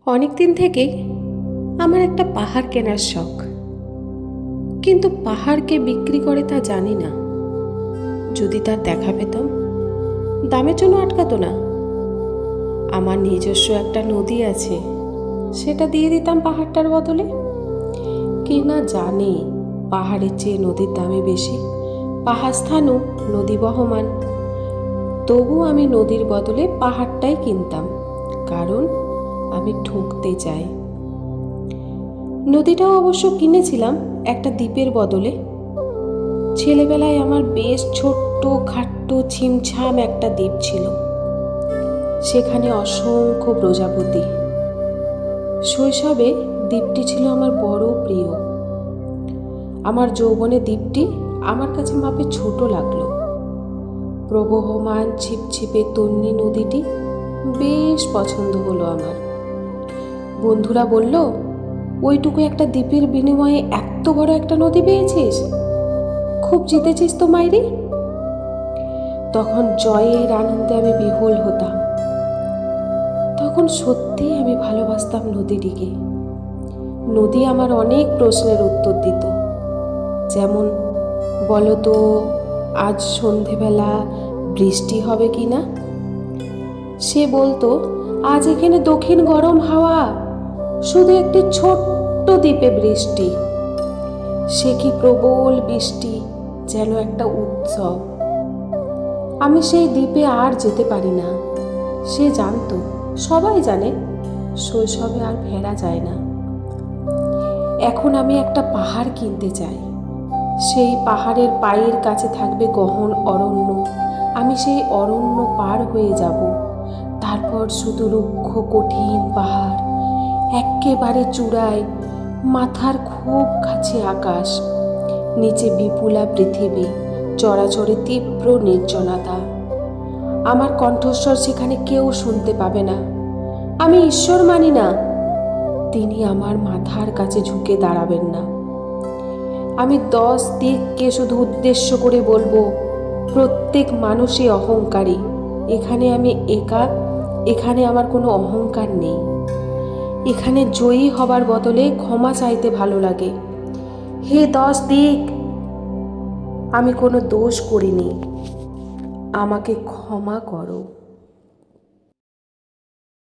অনেক দিন থেকেই আমার একটা পাহাড় কেনার শখ, কিন্তু পাহাড়কে বিক্রি করে তা জানি না। যদি তার দেখা পেতাম, দামের জন্য আটকাতো না। আমার নিজস্ব একটা নদী আছে, সেটা দিয়ে দিতাম পাহাড়টার বদলে। কে না জানে পাহাড়ের চেয়ে নদীর দামে বেশি, পাহাড় স্থানও নদী বহমান। তবু আমি নদীর বদলে পাহাড়টাই কিনতাম, কারণ আমি ঠুকতে চাই। নদীটাও অবশ্য কিনেছিলাম একটা দ্বীপের বদলে। ছেলেবেলায় আমার বেশ ছোট্ট খাট্ট ছিমছাম একটা দ্বীপ ছিল, সেখানে অসংখ্য প্রজাপতি। শৈশবে দ্বীপটি ছিল আমার বড় প্রিয়। আমার যৌবনে দ্বীপটি আমার কাছে মাপে ছোট লাগলো। প্রবহমান ছিপছিপে তন্নি নদীটি বেশ পছন্দ হলো আমার। বন্ধুরা বলল, ওইটুকু একটা দ্বীপের বিনিময়ে এত বড় একটা নদী পেয়েছিস, খুব জিতেছিস তো মাইরি। তখন জয়ের আনন্দে আমি বিহ্বল হতাম। তখন সত্যিই আমি ভালোবাসতাম নদীটিকে। নদী আমার অনেক প্রশ্নের উত্তর দিত, যেমন, বলো তো আজ সন্ধেবেলা বৃষ্টি হবে কি না। সে বলতো, আজ এখানে দক্ষিণ গরম হাওয়া, শুধু একটি ছোট্ট দ্বীপে বৃষ্টি। সে কি প্রবল বৃষ্টি, যেন একটা উৎসব। আমি সেই দ্বীপে আর যেতে পারি না। সে জানতো, সবাই জানে, শৈশবে আর ফেরা যায় না। এখন আমি একটা পাহাড় কিনতে চাই। সেই পাহাড়ের পায়ের কাছে থাকবে গহন অরণ্য। আমি সেই অরণ্য পার হয়ে যাব। তারপর শুধু রুক্ষ কঠিন পাহাড়, এক্কেবারে চূড়ায়, মাথার খুব কাছে আকাশ, নিচে বিপুলা পৃথিবী, চরাচরে তীব্র নির্জনতা। আমার কণ্ঠস্বর সেখানে কেউ শুনতে পাবে না। আমি ঈশ্বর মানি না, তিনি আমার মাথার কাছে ঝুঁকে দাঁড়াবেন না। আমি 10 দিককে শুধু উদ্দেশ্য করে বলবো, প্রত্যেক মানুষই অহংকারী। এখানে আমি একা, এখানে আমার কোনো অহংকার নেই। এখানে জয়ী হবার বদলে ক্ষমা চাইতে ভালো লাগে। হে 10 দিক, আমি কোনো দোষ করিনি, আমাকে ক্ষমা করো।